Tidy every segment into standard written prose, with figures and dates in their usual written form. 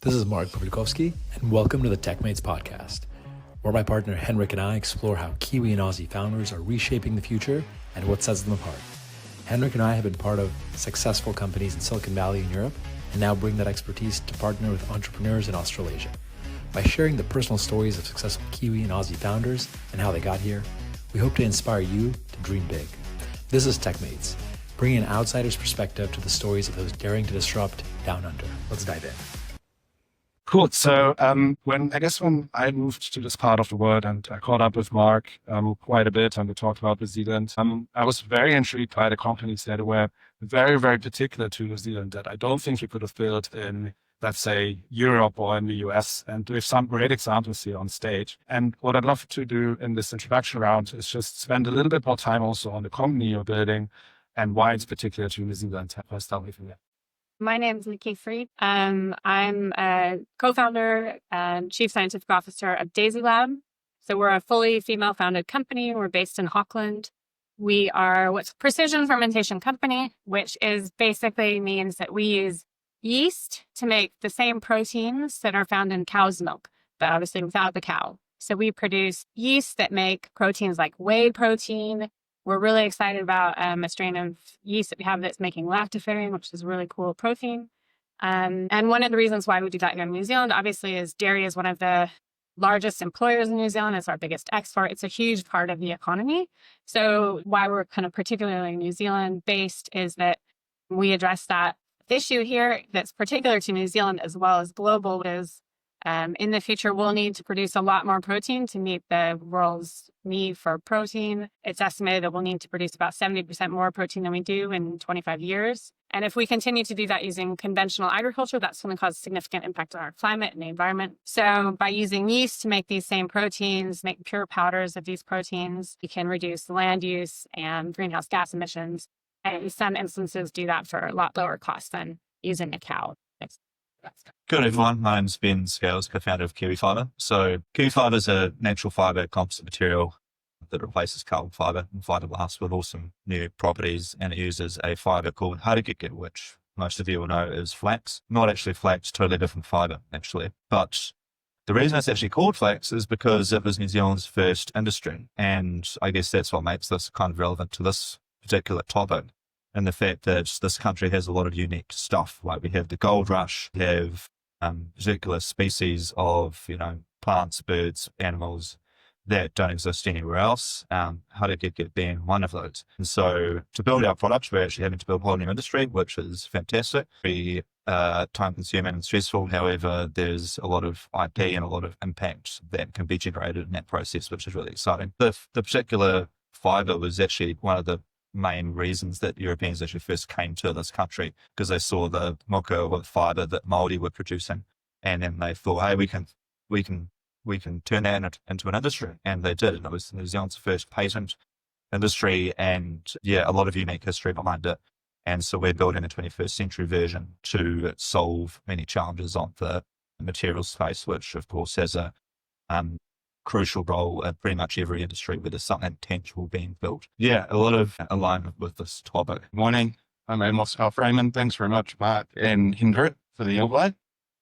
This is Pavlyukovskyy, and welcome to the TechMates podcast, where my partner Hendrik and I explore how Kiwi and Aussie founders are reshaping the future and what sets them apart. Hendrik and I have been part of successful companies in Silicon Valley and Europe, and now bring that expertise to partner with entrepreneurs in Australasia. By sharing the personal stories of successful Kiwi and Aussie founders and how they got here, we hope to inspire you to dream big. This is TechMates, bringing an outsider's perspective to the stories of those daring to disrupt down under. Let's dive in. Cool. So when I moved to this part of the world and I caught up with Mark quite a bit and we talked about New Zealand, I was very intrigued by the companies that were very, very particular to New Zealand that I don't think you could have built in, let's say, Europe or in the US. And we have some great examples here on stage. And what I'd love to do in this introduction round is just spend a little bit more time also on the company you're building and why it's particular to New Zealand. Let's start with that. My name is Nicole Freed. I'm a co-founder and chief scientific officer of Daisy Lab. So we're a fully female-founded company. We're based in Auckland. We are what's a precision fermentation company, which is basically means that we use yeast to make the same proteins that are found in cow's milk, but obviously without the cow. So we produce yeast that make proteins like whey protein. We're really excited about a strain of yeast that we have that's making lactoferrin, which is a really cool protein. And one of the reasons why we do that here in New Zealand, obviously, is dairy is one of the largest employers in New Zealand. It's our biggest export. It's a huge part of the economy. So why we're kind of particularly New Zealand based is that we address that issue here that's particular to New Zealand as well as global is in the future, we'll need to produce a lot more protein to meet the world's need for protein. It's estimated that we'll need to produce about 70% more protein than we do in 25 years. And if we continue to do that using conventional agriculture, that's going to cause significant impact on our climate and the environment. So by using yeast to make these same proteins, make pure powders of these proteins, we can reduce land use and greenhouse gas emissions. And in some instances, do that for a lot lower cost than using a cow. Good everyone, my name's Ben Scales, co-founder of KiwiFibre. So KiwiFibre is a natural fibre composite material that replaces carbon fibre and fiberglass with awesome new properties, and it uses a fibre called Harakeke, which most of you will know is flax. Not actually flax, totally different fibre actually. But the reason it's actually called flax is because it was New Zealand's first industry, and I guess that's what makes this kind of relevant to this particular topic. And the fact that this country has a lot of unique stuff, like we have the gold rush, we have particular species of, plants, birds, animals that don't exist anywhere else. Harakeke being one of those. And so to build our products, we're actually having to build a whole new industry, which is fantastic. Very time consuming and stressful. However, there's a lot of IP and a lot of impact that can be generated in that process, which is really exciting. The particular fiber was actually one of the main reasons that Europeans actually first came to this country, because they saw the mocha with fibre that Māori were producing, and then they thought, hey, we can turn that into an industry, and they did. And it was New Zealand's first patent industry, and a lot of unique history behind it. And so we're building a 21st century version to solve many challenges on the material space, which of course has a crucial role in pretty much every industry where there's something tangible being built. A lot of alignment with this topic. Morning, I'm Amos Palfreyman. Thanks very much, Mark and Hendrik, for the invite.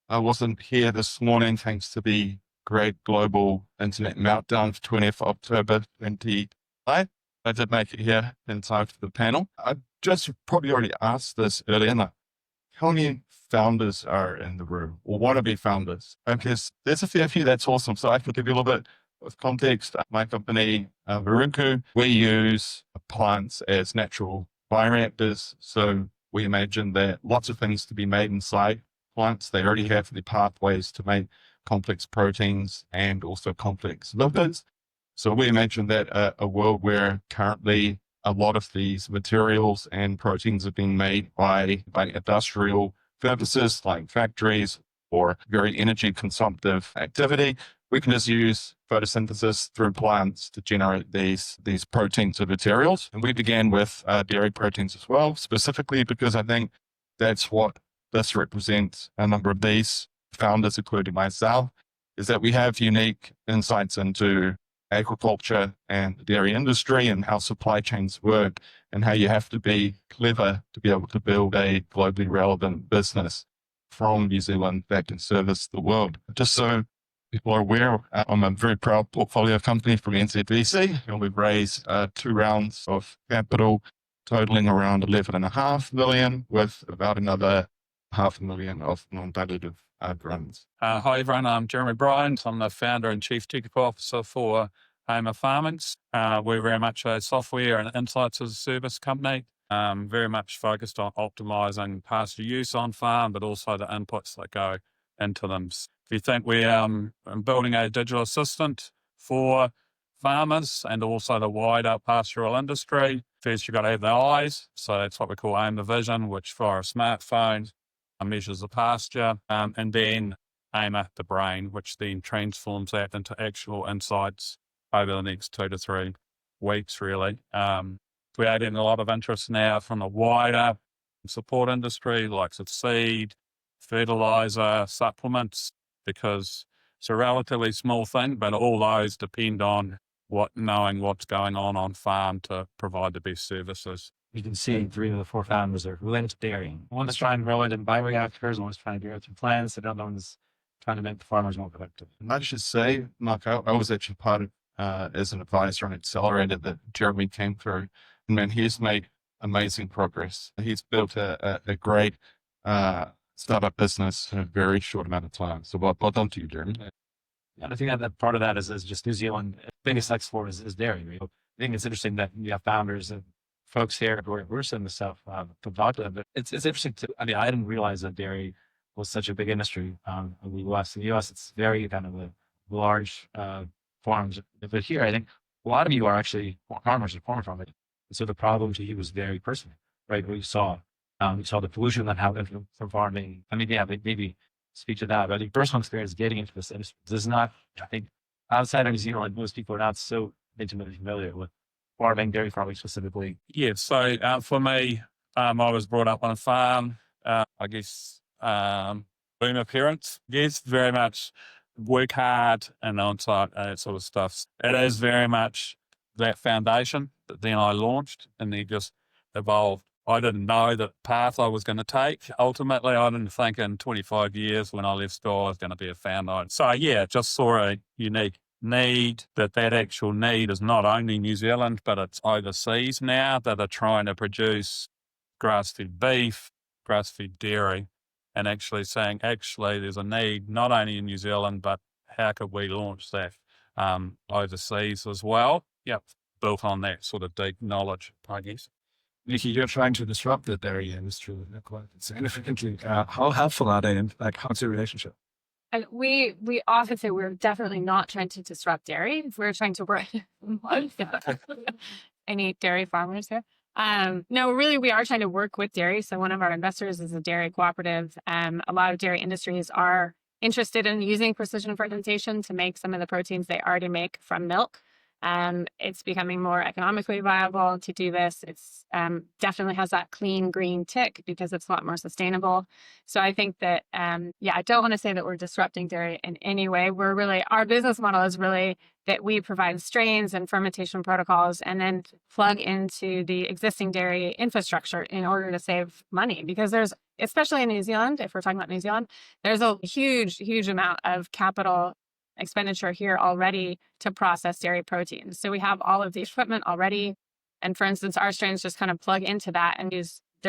I wasn't here this morning thanks to the great global internet meltdown for 20th October 2020. I did make it here in time for the panel. I just probably already asked this earlier. How many founders are in the room or want to be founders? Because there's a fair few. That's awesome. So I can give you a little bit of context. My company, Miruku, we use plants as natural bioreactors. So we imagine that lots of things to be made inside plants. They already have the pathways to make complex proteins and also complex lipids. So we imagine that a world where currently a lot of these materials and proteins are being made by industrial purposes like factories or very energy consumptive activity, we can just use photosynthesis through plants to generate these proteins and materials. And we began with dairy proteins as well, specifically because I think that's what this represents. A number of these founders, including myself, is that we have unique insights into agriculture and the dairy industry and how supply chains work and how you have to be clever to be able to build a globally relevant business. from New Zealand that can service the world. Just so people are aware, I'm a very proud portfolio company from NZVC, and we've raised 2 rounds of capital totaling around 11.5 million, with about another 500,000 of non-dilutive grants. Hi everyone, I'm Jeremy Bryant. I'm the founder and chief technical officer for Amos Palfreyman. We're very much a software and insights as a service company, very much focused on optimizing pasture use on farm, but also the inputs that go into them. If you think we're building a digital assistant for farmers and also the wider pastoral industry, first you've got to have the eyes. So that's what we call aim the vision, which for a smartphone measures the pasture, and then aim at the brain, which then transforms that into actual insights over the next 2 to 3 weeks, really. We're getting a lot of interest now from the wider support industry, like seed, fertilizer, supplements, because it's a relatively small thing, but all those depend on knowing what's going on farm to provide the best services. You can see 3 of the 4 founders are related to dairy. One is trying to grow it in bioreactors, one is trying to grow it in plants, the other one is trying to make the farmers more productive. And I should say, Mark, I was actually part of, as an advisor on Accelerator that Jeremy came through. And man, he's made amazing progress. He's built a great startup business in a very short amount of time. So well done to you, Jeremy. And I think that part of that is just New Zealand, biggest export is dairy. Right? I think it's interesting that you have founders and folks here who are sending this stuff from Vodka, but it's interesting I didn't realize that dairy was such a big industry in the US. In the US, it's very kind of a large farms. But here, I think a lot of you are actually farmers and farming from it. So the problem to you was very personal, right? What you saw the pollution that happened from farming. I mean, yeah, maybe speak to that, but the personal experience getting into this industry does not, I think, outside of New Zealand, most people are not so intimately familiar with farming, dairy farming specifically. Yeah, so for me, I was brought up on a farm, I guess, boomer parents, yes, very much work hard and on-site, that sort of stuff. It is very much that foundation that then I launched and then just evolved. I didn't know the path I was going to take. Ultimately, I didn't think in 25 years when I left school I was going to be a founder. So yeah, just saw a unique need, that actual need is not only New Zealand, but it's overseas now that are trying to produce grass-fed beef, grass-fed dairy, and actually saying, there's a need not only in New Zealand, but how could we launch that overseas as well? Yep, built on that sort of deep knowledge, I guess. Nikki, you're trying to disrupt the dairy industry quite significantly. How helpful are they? And how's your relationship? And we often say we're definitely not trying to disrupt dairy. We're trying to work. Any dairy farmers here? No, really, we are trying to work with dairy. So one of our investors is a dairy cooperative. A lot of dairy industries are interested in using precision fermentation to make some of the proteins they already make from milk. It's becoming more economically viable to do this. It's definitely has that clean green tick because it's a lot more sustainable. So I think that, I don't want to say that we're disrupting dairy in any way. Our business model is really that we provide strains and fermentation protocols and then plug into the existing dairy infrastructure in order to save money. Because especially in New Zealand, if we're talking about New Zealand, there's a huge amount of capital expenditure here already to process dairy proteins. So we have all of the equipment already. And for instance, our strains just kind of plug into that and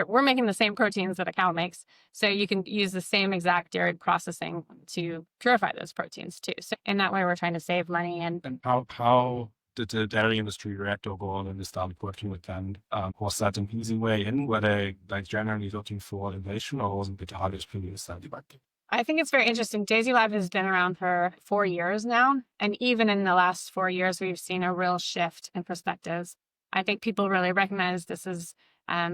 we're making the same proteins that a cow makes. So you can use the same exact dairy processing to purify those proteins too. So in that way, we're trying to save money. And how did the dairy industry react overall and start working with them? Was that an easy way in? Were they generally looking for innovation, or wasn't it the hardest for you to start working? I think it's very interesting. Daisy Lab has been around for 4 years now. And even in the last 4 years, we've seen a real shift in perspectives. I think people really recognize this is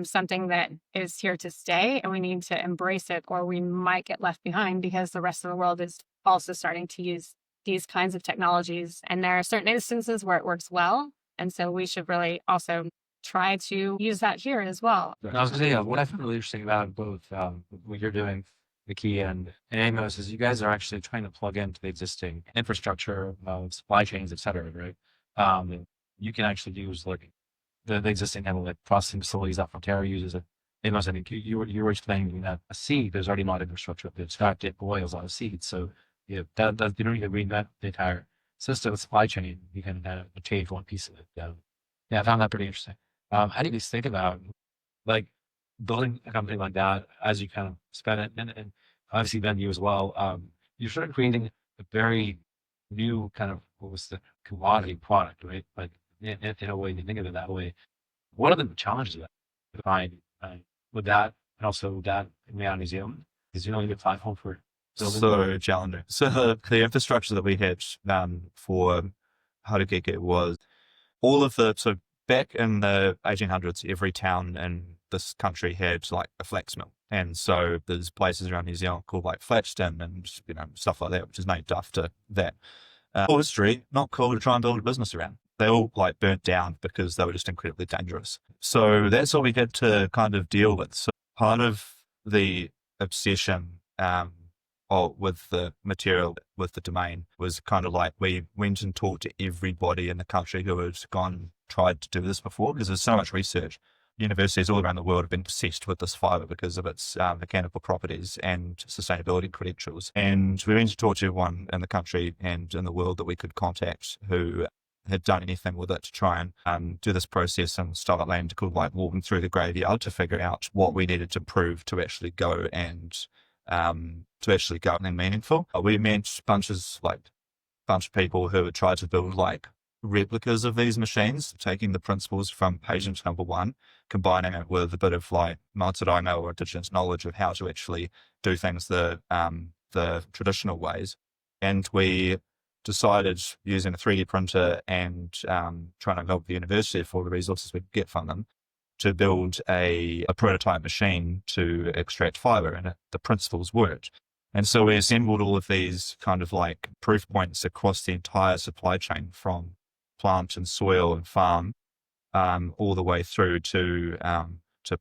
something that is here to stay, and we need to embrace it, or we might get left behind because the rest of the world is also starting to use these kinds of technologies. And there are certain instances where it works well. And so we should really also try to use that here as well. I was going to say, what I found really interesting about both what you're doing, Nikki and Amos, is you guys are actually trying to plug into the existing infrastructure, supply chains, et cetera, right? You can actually use the existing kind of processing facilities that Fonterra uses. Amos, I think you were explaining that a seed, there's already not infrastructure to start it boils on a seed. So that you don't need to reinvent the entire system of supply chain. You can change one piece of it. Yeah, I found that pretty interesting. How do you guys think about like building a company like that as you kind of spend it, and obviously then you as well? You started creating a very new kind of what was the commodity product, right? Like in a way, you think of it that way. What are the challenges of that to find with that, and also with that in New Zealand? Because you only get platform for building. So challenging. So the infrastructure that we had for Harakeke was all of the, so back in the 1800s, every town in this country had like a flax mill. And so there's places around New Zealand called like Flaxton and, stuff like that, which is named after that. History, not cool to try and build a business around. They all like burnt down because they were just incredibly dangerous. So that's what we had to kind of deal with. So part of the obsession with the material, with the domain, was kind of like we went and talked to everybody in the country who had tried to do this before, because there's so much research. Universities all around the world have been obsessed with this fibre because of its mechanical properties and sustainability credentials. And we went to talk to everyone in the country and in the world that we could contact who had done anything with it to try and do this process and style of land called like walking through the graveyard to figure out what we needed to prove to actually go and meaningful. We met bunch of people who had tried to build like replicas of these machines, taking the principles from patient number one, combining it with a bit of like Mātauranga or indigenous knowledge of how to actually do things the traditional ways. And we decided, using a 3D printer and trying to help the university for the resources we could get from them, to build a prototype machine to extract fibre, and the principles worked. And so we assembled all of these kind of like proof points across the entire supply chain, from plant and soil and farm, all the way through to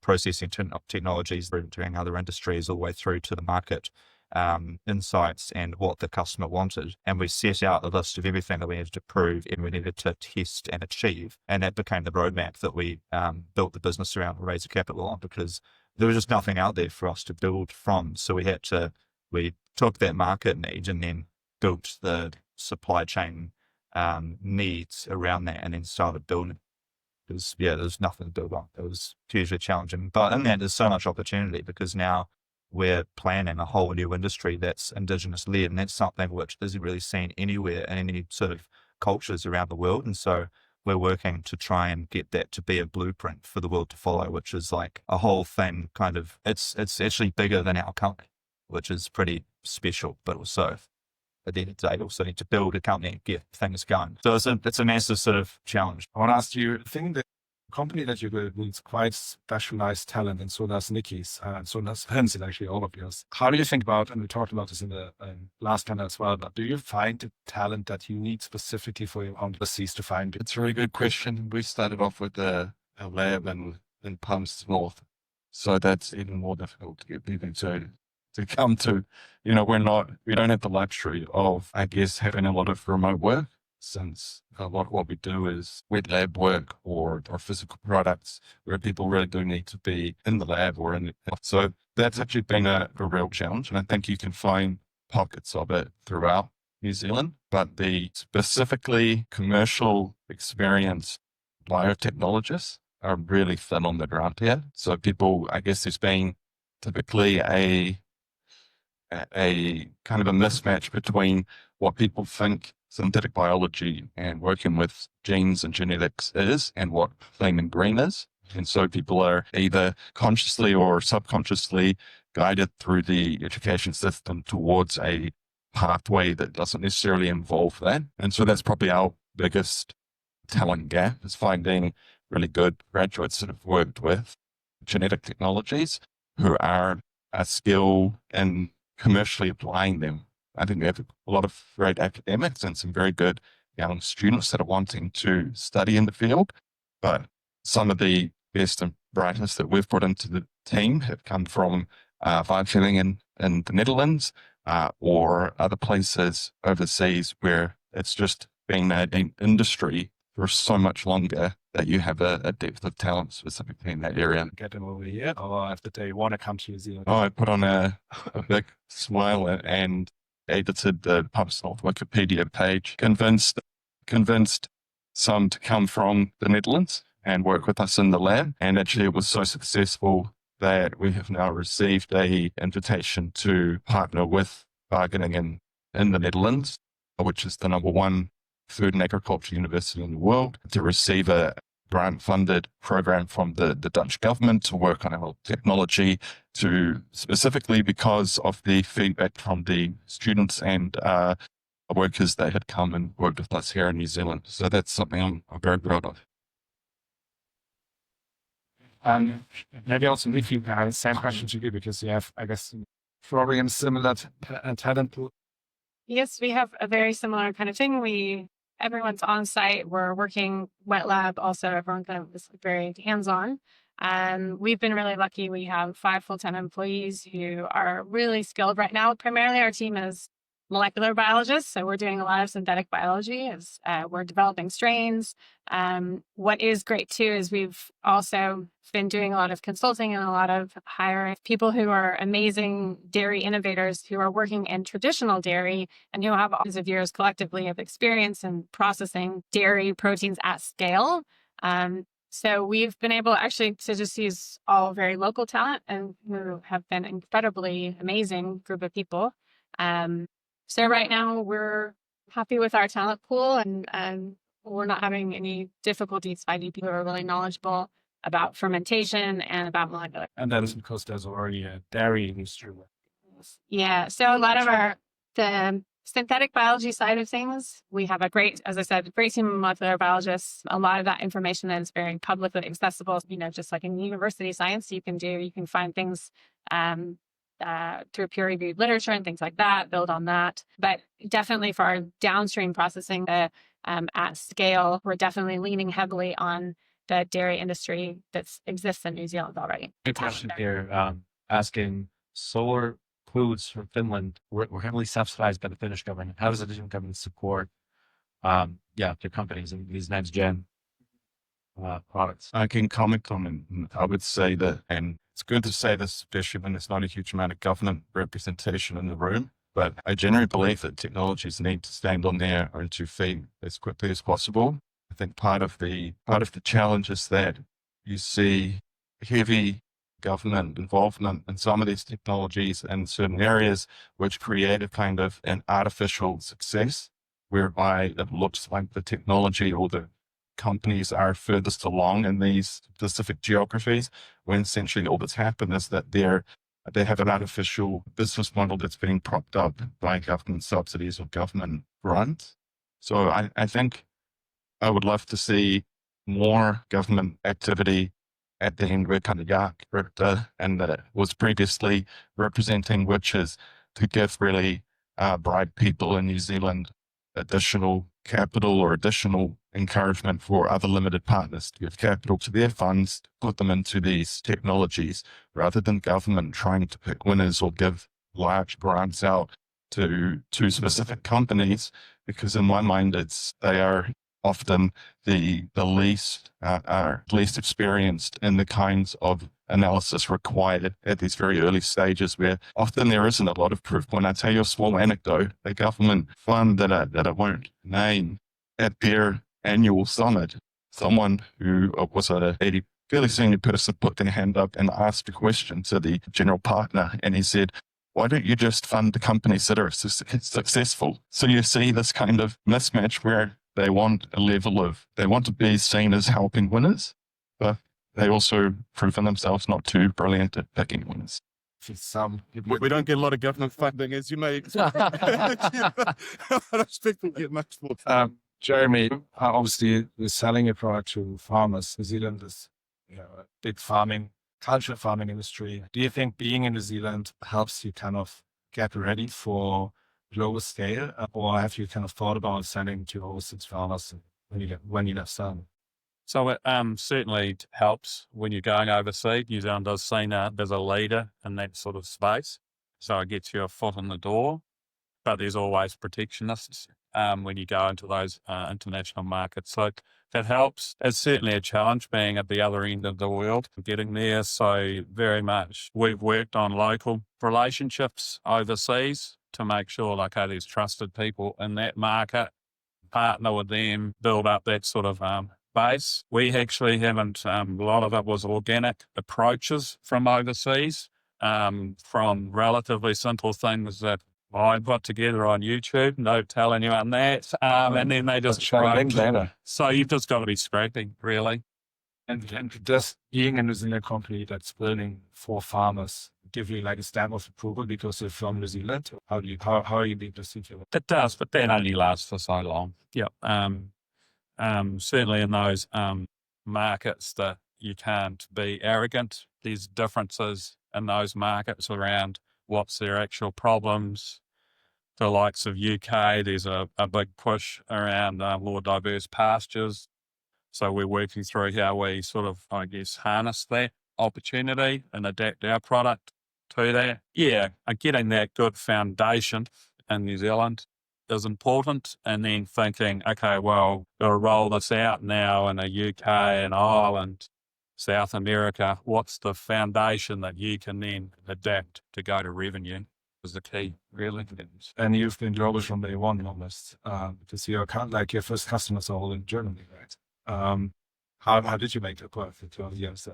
processing technologies, doing other industries, all the way through to the market insights and what the customer wanted. And we set out a list of everything that we needed to prove and we needed to test and achieve. And that became the roadmap that we built the business around and raised capital on, because there was just nothing out there for us to build from. So we took that market need and then built the supply chain needs around that, and then started building. There's nothing to build on. It was hugely challenging. But in that, there's so much opportunity, because now we're planning a whole new industry that's Indigenous led, and that's something which isn't really seen anywhere in any sort of cultures around the world. And so we're working to try and get that to be a blueprint for the world to follow, which is like a whole thing kind of, it's actually bigger than our company, which is pretty special, but also at the end of the day, also need to build a company and get things going. So it's a massive sort of challenge. I want to ask you, I think the company that you build needs quite specialized talent, and so does Nikki's, and so does Vincent, actually, all of yours. How do you think about, and we talked about this in the last panel as well, but do you find the talent that you need specifically for your overseas to find it? It's a very good question. We started off with a lab in Palms North, so that's even more difficult to get people to come to. We don't have the luxury of, I guess, having a lot of remote work, since a lot of what we do is wet lab work or physical products where people really do need to be in the lab or so that's actually been a real challenge. And I think you can find pockets of it throughout New Zealand, but the specifically commercial experience biotechnologists are really thin on the ground here. So people, I guess there's been typically a kind of a mismatch between what people think synthetic biology and working with genes and genetics is and what plain and green is. And so people are either consciously or subconsciously guided through the education system towards a pathway that doesn't necessarily involve that. And so that's probably our biggest talent gap, is finding really good graduates that have worked with genetic technologies who are skilled in commercially applying them. I think we have a lot of great academics and some very good young students that are wanting to study in the field, but some of the best and brightest that we've put into the team have come from Wageningen in the Netherlands or other places overseas where it's just been an industry for so much longer that you have a depth of talent specifically in that area. Get them over here, or if they want to come to New Zealand? Oh, I put on a big smile and edited the PubSmart Wikipedia page, convinced some to come from the Netherlands and work with us in the lab. And actually it was so successful that we have now received a invitation to partner with Bargaining in the Netherlands, which is the #1 food and agriculture university in the world, to receive a Bryant-funded program from the Dutch government to work on our technology, to specifically because of the feedback from the students and workers that had come and worked with us here in New Zealand. So that's something I'm very proud of. Maybe also Nikki, same question to you, because you have, I guess, probably a similar talent pool. Yes, we have a very similar kind of thing. Everyone's on site. We're working wet lab. Also, everyone kind of is very hands-on. We've been really lucky. We have 5 full-time employees who are really skilled right now. Primarily, our team is molecular biologists. So we're doing a lot of synthetic biology as we're developing strains. What is great too is we've also been doing a lot of consulting and a lot of hiring people who are amazing dairy innovators who are working in traditional dairy and who have hundreds of years collectively of experience in processing dairy proteins at scale. So we've been able actually to just use all very local talent and who have been incredibly amazing group of people. So right now we're happy with our talent pool and we're not having any difficulties finding people who are really knowledgeable about fermentation and about molecular. And that is because there's already a dairy industry. Yeah. So a lot of the synthetic biology side of things, we have a great team of molecular biologists. A lot of that information is very publicly accessible, just like in university science, you can find things through peer-reviewed literature and things like that, build on that. But definitely for our downstream processing at scale, we're definitely leaning heavily on the dairy industry that exists in New Zealand already. Good question here, asking solar foods from Finland were heavily subsidized by the Finnish government. How does the Finnish government support their companies and these next gen products? I can comment on it. I would say that, and it's good to say this, especially when there's not a huge amount of government representation in the room, but I generally believe that technologies need to stand on their own 2 feet as quickly as possible. I think part of the challenge is that you see heavy government involvement in some of these technologies in certain areas, which create a kind of an artificial success, whereby it looks like the technology or the companies are furthest along in these specific geographies, when essentially all that's happened is that they have an artificial business model that's being propped up by government subsidies or government grants. So I think I would love to see more government activity at the end where kind of Hendrik and that was previously representing, which is to give really bright people in New Zealand additional capital or additional encouragement for other limited partners to give capital to their funds, to put them into these technologies, rather than government trying to pick winners or give large grants out to specific companies, because in my mind, they are often the least experienced in the kinds of analysis required at these very early stages, where often there isn't a lot of proof. When I tell you a small anecdote, a government fund that I won't name, at their annual summit, someone who was a fairly senior person put their hand up and asked a question to the general partner, and he said, "Why don't you just fund the companies that are successful?" So you see this kind of mismatch where they want to be seen as helping winners, but they also proven themselves not too brilliant at picking winners. We don't get a lot of government funding, as you may expect. I don't expect to get much more. Jeremy, obviously we're selling a product to farmers. New Zealand is a big cultural farming industry. Do you think being in New Zealand helps you kind of get ready for global scale, or have you kind of thought about selling to overseas farmers when you left Sun? So it certainly helps when you're going overseas. New Zealand does seem there's a leader in that sort of space. So it gets you a foot in the door, but there's always protectionists when you go into those international markets. So that helps. It's certainly a challenge being at the other end of the world, getting there. So very much we've worked on local relationships overseas to make sure, like, hey, there's trusted people in that market, partner with them, build up that sort of base. We actually haven't, a lot of it was organic approaches from overseas, from relatively simple things that I put together on YouTube, no tell anyone that. And then they just grow. So you've just got to be scraping, really. And does being a New Zealand company that's building for farmers give you like a stamp of approval because you're from New Zealand? How are you being perceived? It does, but that only lasts for so long. Yeah. Certainly in those markets that you can't be arrogant. There's differences in those markets around what's their actual problems. The likes of UK, there's a big push around more diverse pastures. So we're working through how we sort of, I guess, harness that opportunity and adapt our product to that. Yeah, getting that good foundation in New Zealand is important, and then thinking, okay, well, got to roll this out now in the UK and Ireland, South America. What's the foundation that you can then adapt to go to revenue is the key, really. And you've been global from day one almost, because your first customers are all in Germany, right? How did you make that work for 12 years?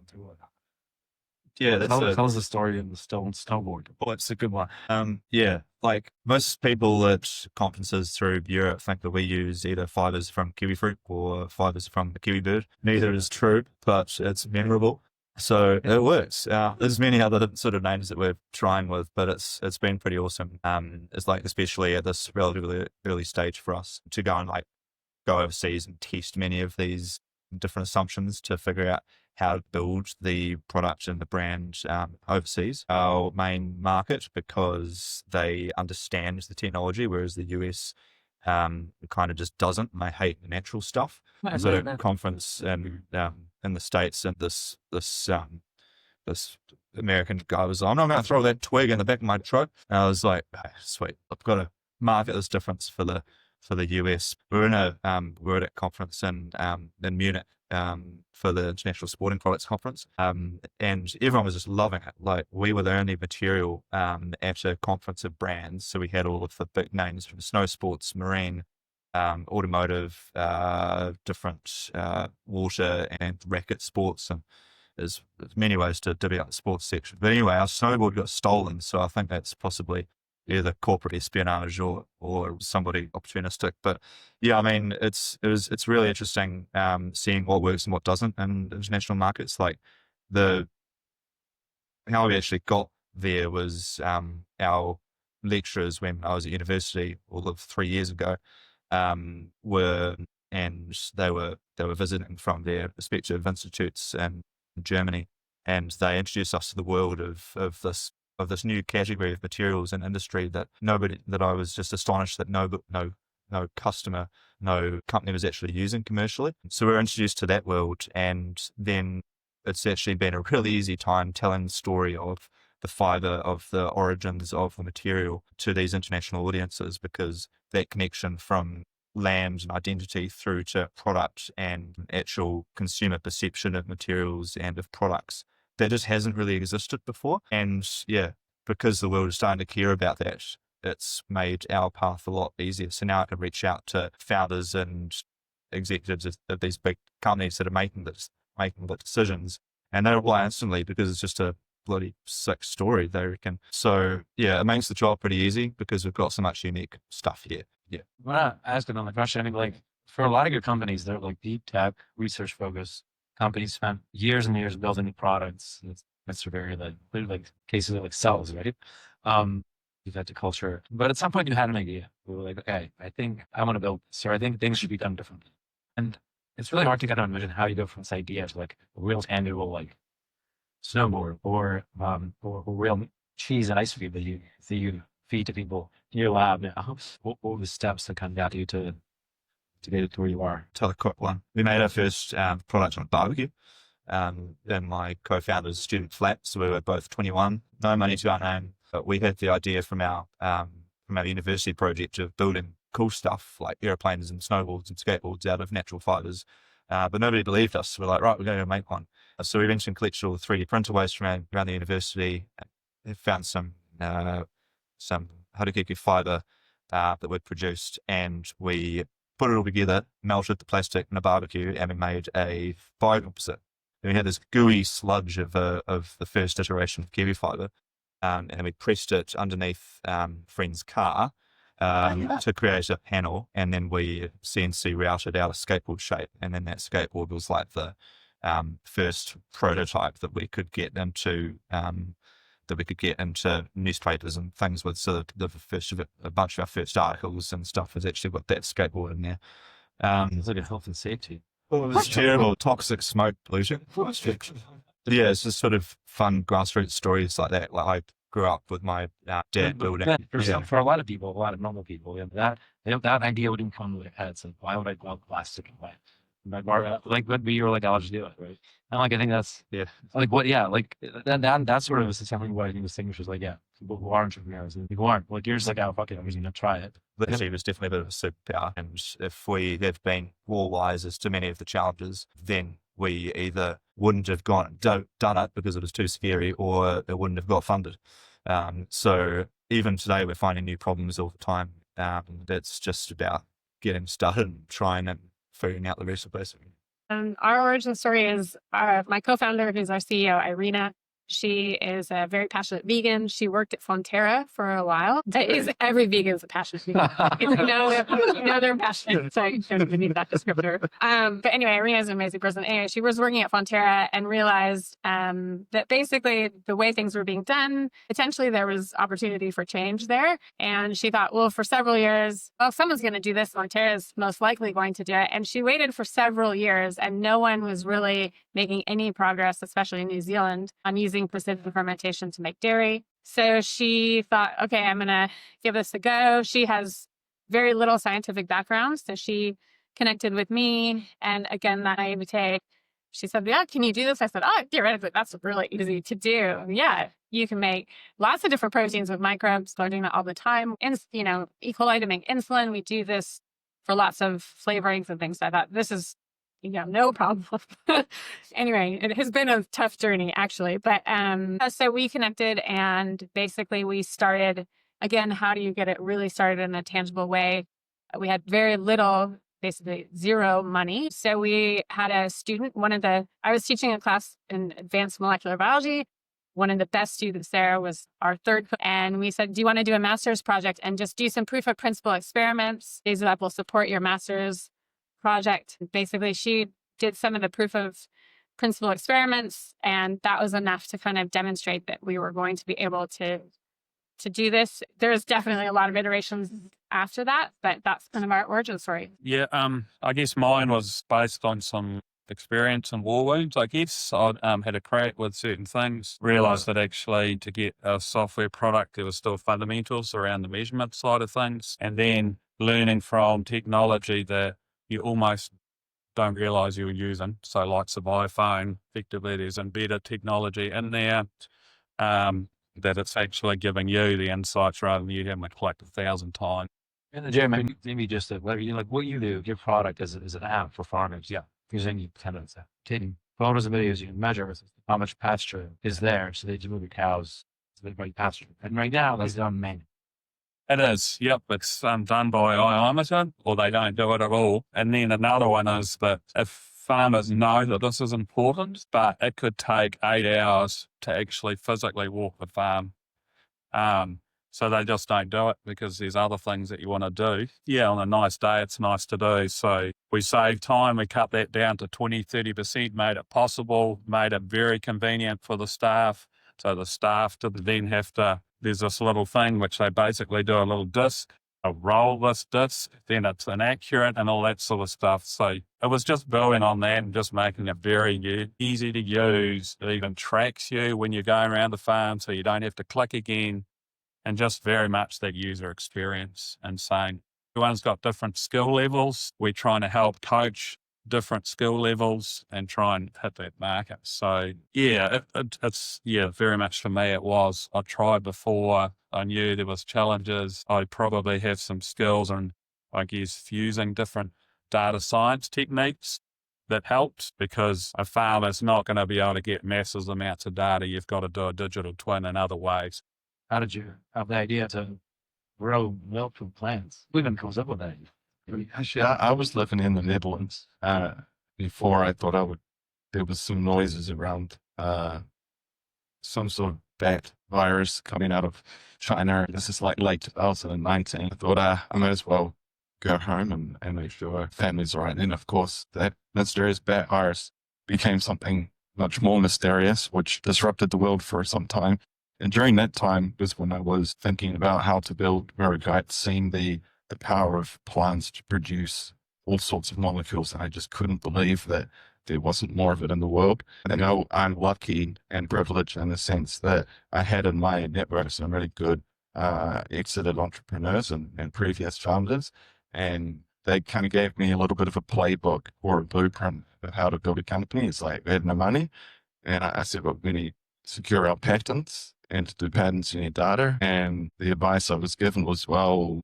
Yeah, Tell us the story of the snowboard. Oh, it's a good one. Yeah, like most people at conferences through Europe think that we use either fibers from kiwi fruit or fibers from the kiwi bird. Neither is true, but it's memorable. So it works. There's many other sort of names that we're trying with, but it's been pretty awesome. It's like, especially at this relatively early stage for us to go and like go overseas and test many of these different assumptions to figure out how to build the product and the brand overseas. Our main market, because they understand the technology, whereas the US kind of just doesn't. And they hate the natural stuff. So at a conference in the States, and this American guy was like, I'm not going to throw that twig in the back of my truck. And I was like, oh, sweet, I've got to market this difference for the US. We're at a conference in Munich for the International Sporting Products Conference, and everyone was just loving it. Like, we were the only material at a conference of brands, so we had all of the big names from snow sports, marine, automotive, different water and racket sports, and there's many ways to divvy up the sports section. But anyway, our snowboard got stolen, so I think that's possibly either corporate espionage or somebody opportunistic. But yeah, I mean, it's really interesting seeing what works and what doesn't in international markets. Like, how we actually got there was our lecturers when I was at university all of 3 years ago they were visiting from their respective institutes in Germany, and they introduced us to the world of this new category of materials and industry that I was just astonished that no customer, no company was actually using commercially. So we were introduced to that world, and then it's actually been a really easy time telling the story of the fiber, of the origins of the material to these international audiences, because that connection from land and identity through to product and actual consumer perception of materials and of products, that just hasn't really existed before. And yeah, because the world is starting to care about that, it's made our path a lot easier. So now I can reach out to founders and executives of these big companies that are making the decisions, and they reply instantly because it's just a bloody sick story, they reckon. So yeah, it makes the job pretty easy because we've got so much unique stuff here. Yeah. When I asked another question, I mean, like, for a lot of your companies, they're like deep tech, research focused companies, spent years and years building products. That's very like cases of like cells, right? You've had to culture, but at some point you had an idea. We were like, okay, I think I want to build this, or I think things should be done differently. And it's really hard to kind of envision how you go from this idea to like a real tangible, like snowboard or real cheese and ice cream that you feed to people in your lab now. What were the steps that kind of got you to get it to where you are? Tell a quick one. We made our first product on barbecue in my co-founder's student flat. So we were both 21, no money to our name, but we had the idea from our university project of building cool stuff like airplanes and snowboards and skateboards out of natural fibers. But nobody believed us. We're like, right, we're going to make one. So we eventually collected all the 3D printer waste around the university. Found some Harakeke fiber that we'd produced, and we put it all together, melted the plastic in a barbecue, and we made a biocomposite. And we had this gooey sludge of the first iteration of KiwiFibre, and we pressed it underneath friend's car to create a panel, and then we CNC routed out a skateboard shape, and then that skateboard was like the first prototype that we could get into newspapers and things with. So the first of it, a bunch of our first articles and stuff was actually got that skateboard in there. It's like a health and safety. Well, it was terrible, toxic smoke pollution. Yeah, it's just sort of fun grassroots stories like that. Like I grew up with my dad building. For a lot of people, a lot of normal people, that idea wouldn't come to their heads. And why would I go plastic away? Like would be your like, I'll just do it, right? And like I think that's that sort of is something what I think distinguishes people who are entrepreneurs and people who aren't. Like you're just like, oh fuck it, I'm just gonna try it. Literally, it was definitely a bit of a superpower. And if we have been all wise as to many of the challenges, then we either wouldn't have done it because it was too scary, or it wouldn't have got funded. So even today, we're finding new problems all the time. It's just about getting started and trying and figuring out the rest of it. Our origin story is my co-founder, who's our CEO, Irina. She is a very passionate vegan. She worked at Fonterra for a while. Every vegan is a passionate vegan. You know they're passionate, so you don't even need that descriptor. But anyway, Irina is an amazing person. Anyway, she was working at Fonterra and realized that basically the way things were being done, potentially there was opportunity for change there. And she thought, well, for several years, if someone's going to do this, Fonterra is most likely going to do it. And she waited for several years, and no one was really making any progress, especially in New Zealand, on using precision fermentation to make dairy. So she thought, okay, I'm going to give this a go. She has very little scientific background. So she connected with me. And again, that naivete, she said, yeah, can you do this? I said, oh, theoretically, that's really easy to do. Yeah, you can make lots of different proteins with microbes. We're doing that all the time. And, E. coli to make insulin. We do this for lots of flavorings and things like that. This is no problem. Anyway, it has been a tough journey, actually. But so we connected, and basically we started, again, how do you get it really started in a tangible way? We had very little, basically zero money. So we had a student, I was teaching a class in advanced molecular biology. One of the best students there was our third. And we said, do you want to do a master's project and just do some proof of principle experiments? Daisy Lab will support your master's project. Basically, she did some of the proof of principle experiments, and that was enough to kind of demonstrate that we were going to be able to do this. There's definitely a lot of iterations after that, but that's kind of our origin story. Yeah, I guess mine was based on some experience and war wounds. I guess I had a crack with certain things, realized that actually to get a software product, there was still fundamentals around the measurement side of things, and then learning from technology that you almost don't realize you're using. So like the iPhone, effectively there's embedded technology in there that it's actually giving you the insights rather than you having to collect 1,000 times. And Jeremy, maybe just what you do, your product is an app for farmers. Yeah. Using any kind of taking photos and videos, you can measure how much pasture is there. So they just move your cows to the right pasture. And right now that's done manually. It is, yep. It's done by iometer, or they don't do it at all. And then another one is that if farmers know that this is important, but it could take 8 hours to actually physically walk the farm. So they just don't do it because there's other things that you want to do. Yeah, on a nice day, it's nice to do. So we save time. We cut that down to 20, 30%, made it possible, made it very convenient for the staff. So the staff didn't then have to, there's this little thing which they basically do a little disc, roll this disc, then it's inaccurate and all that sort of stuff. So it was just building on that and just making it very easy to use. It even tracks you when you're going around the farm so you don't have to click again. And just very much that user experience and saying everyone's got different skill levels. We're trying to help coach different skill levels and try and hit that market. So yeah, it's very much for me it was. I tried before. I knew there was challenges. I probably have some skills and I guess, fusing different data science techniques that helped, because a farmer's not going to be able to get massive amounts of data. You've got to do a digital twin in other ways. How did you have the idea to grow milk from plants? Who even comes up with that? Actually, I was living in the Netherlands before I thought I would. There was some noises around some sort of bat virus coming out of China. This is like late 2019. I thought I might as well go home and make sure family's all right. And of course, that mysterious bat virus became something much more mysterious, which disrupted the world for some time. And during that time was when I was thinking about how to build Miruku, seeing the power of plants to produce all sorts of molecules. And I just couldn't believe that there wasn't more of it in the world. And I'm lucky and privileged in the sense that I had in my network some really good exited entrepreneurs and previous founders. And they kind of gave me a little bit of a playbook or a blueprint of how to build a company. It's like, we had no money. And I said, well, we need to secure our patents. And to do patents, you need data. And the advice I was given was, well,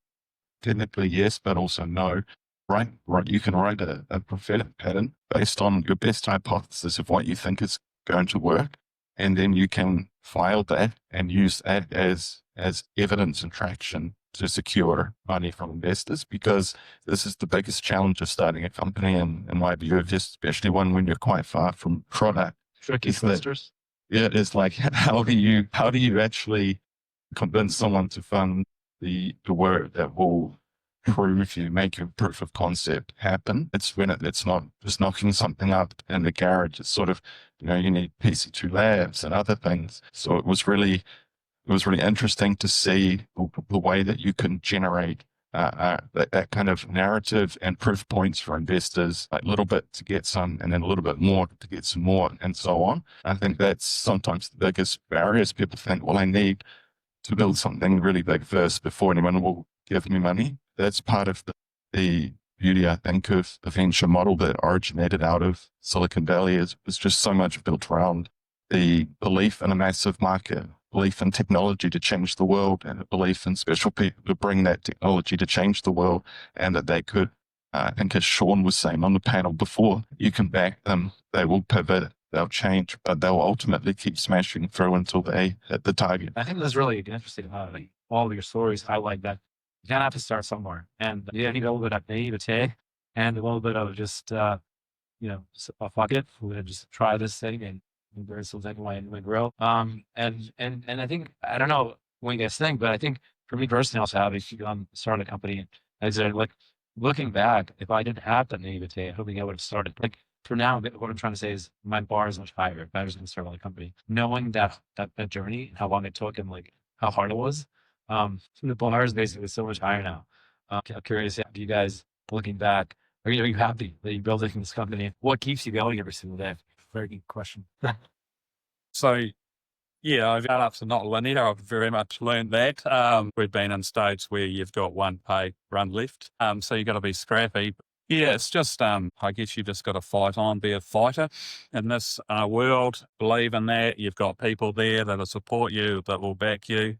technically yes, but also no. Right. You can write a prophetic pattern based on your best hypothesis of what you think is going to work. And then you can file that and use that as evidence and traction to secure money from investors, because this is the biggest challenge of starting a company, in my view, just especially one when you're quite far from product. Tricky investors. Yeah, it's like, how do you actually convince someone to fund the work that will prove you, make your proof of concept happen? It's when it's not just knocking something up in the garage. It's sort of, you need PC2 labs and other things. So it was really interesting to see the way that you can generate that kind of narrative and proof points for investors, like a little bit to get some, and then a little bit more to get some more, and so on. I think that's sometimes the biggest barriers. People think, well, I need to build something really big first before anyone will give me money. That's part of the beauty, I think, of the venture model that originated out of Silicon Valley. Is just so much built around the belief in a massive market, belief in technology to change the world, and a belief in special people to bring that technology to change the world, and that they could, I think as Sean was saying on the panel before, you can back them, they will pivot, they'll change, but they'll ultimately keep smashing through until they hit the target. I think that's really interesting how all of your stories highlight that you kind of have to start somewhere. And you need a little bit of naivete and a little bit of just, fuck it, we're going to just try this thing and there's something might grow. And I think, I don't know what you guys think, but I think for me personally, also having started a company, I said, like, looking back, if I didn't have that naivete, I don't think I would have started. Like, for now, what I'm trying to say is my bar is much higher if I was going to start a company. Knowing that journey, how long it took and like how hard it was, the bar is basically so much higher now. I'm curious, do you guys, looking back, are you happy that you built this company? What keeps you going every single day? Very good question. So, yeah, I've startups are not linear. I've very much learned that. We've been in states where you've got one pay run left. So you've got to be scrappy. Yeah, it's just, I guess you just got to fight on, be a fighter in this world. Believe in that. You've got people there that'll support you, that will back you.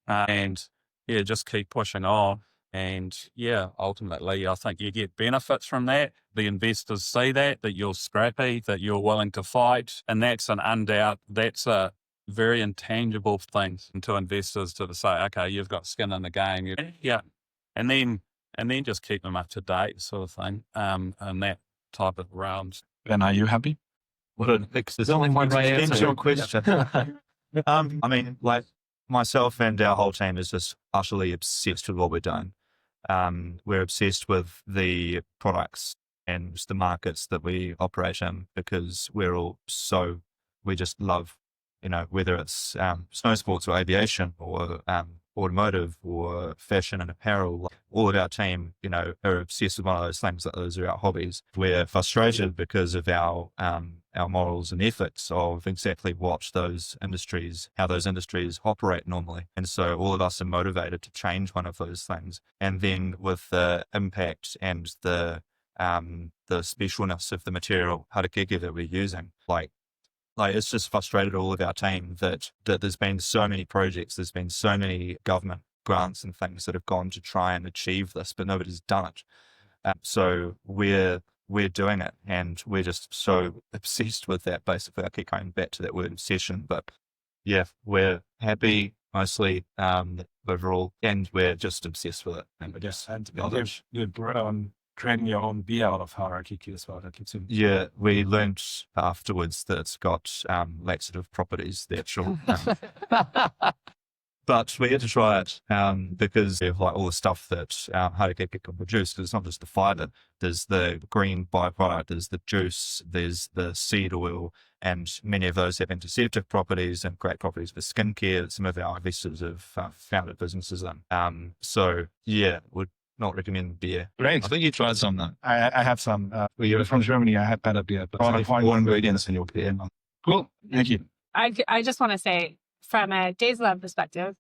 And yeah, just keep pushing on. And yeah, ultimately, I think you get benefits from that. The investors see that you're scrappy, that you're willing to fight. And that's that's a very intangible thing to investors to say, okay, you've got skin in the game. Yeah. And then just keep them up to date sort of thing. And that type of rounds. Ben, are you happy? There's only one right answer to your question. I mean, like myself and our whole team is just utterly obsessed with what we're doing. We're obsessed with the products and the markets that we operate in, because we just love, whether it's snow sports or aviation or automotive or fashion and apparel. All of our team, are obsessed with one of those things. That those are our hobbies. We're frustrated because of our morals and ethics of exactly how those industries operate normally. And so all of us are motivated to change one of those things. And then with the impact and the specialness of the material, Harakeke, that we're using, like it's just frustrated all of our team that there's been so many projects, there's been so many government grants and things that have gone to try and achieve this, but nobody's done it. So we're doing it, and we're just so obsessed with that. Basically, I keep going back to that word obsession, but yeah, we're happy mostly overall, and we're just obsessed with it. And we're just You're creating your own beer out of Harakeke as well. That keeps in. Yeah, we learned afterwards that it's got laxative properties, the actual. But we had to try it because of like all the stuff that Harakeke can produce. Because it's not just the fiber. There's the green byproduct, there's the juice, there's the seed oil, and many of those have antiseptic properties and great properties for skincare that some of our investors have founded businesses in. So yeah, would not recommend beer. Great. I think you tried some though. I have some. You're from Germany. I had better beer. But Only more ingredients in your beer. Cool. Thank you. I just want to say, from a Daisy Lab perspective,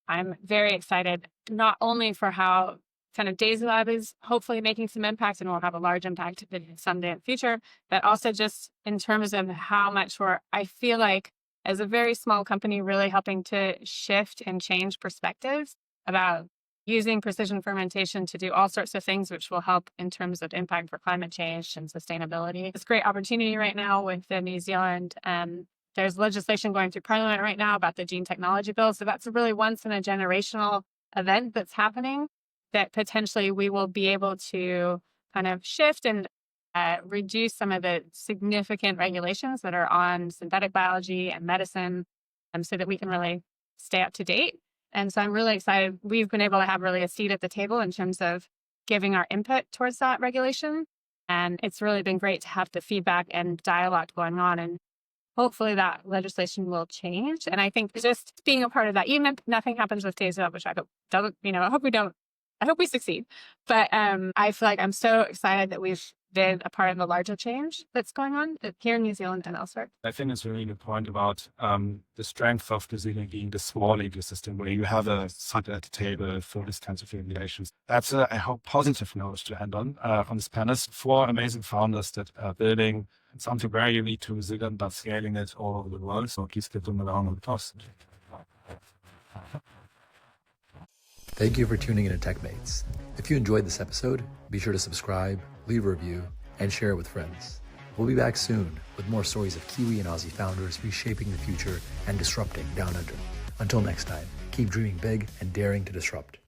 I'm very excited, not only for how kind of Daisy Lab is hopefully making some impact and will have a large impact someday in the future, but also just in terms of how much I feel like as a very small company, really helping to shift and change perspectives about using precision fermentation to do all sorts of things, which will help in terms of impact for climate change and sustainability. It's a great opportunity right now with the New Zealand. There's legislation going through Parliament right now about the gene technology bill. So that's a really once in a generational event that's happening that potentially we will be able to kind of shift and reduce some of the significant regulations that are on synthetic biology and medicine, so that we can really stay up to date. And so I'm really excited. We've been able to have really a seat at the table in terms of giving our input towards that regulation. And it's really been great to have the feedback and dialogue going on. And hopefully that legislation will change. And I think just being a part of that, even if nothing happens with Daisy Lab, which I hope doesn't, I hope we don't, I hope we succeed. But I feel like I'm so excited that we've been a part of the larger change that's going on here in New Zealand and elsewhere. I think it's really the point about the strength of New Zealand being the small ecosystem where you have a seat at the table for this kinds of regulations. That's a, I hope, positive note to end on this panel. 4 amazing founders that are building something very unique to New Zealand, but scaling it all over the world. So please give them a round of applause. Thank you for tuning in to TechMates. If you enjoyed this episode, be sure to subscribe, leave a review, and share it with friends. We'll be back soon with more stories of Kiwi and Aussie founders reshaping the future and disrupting down under. Until next time, keep dreaming big and daring to disrupt.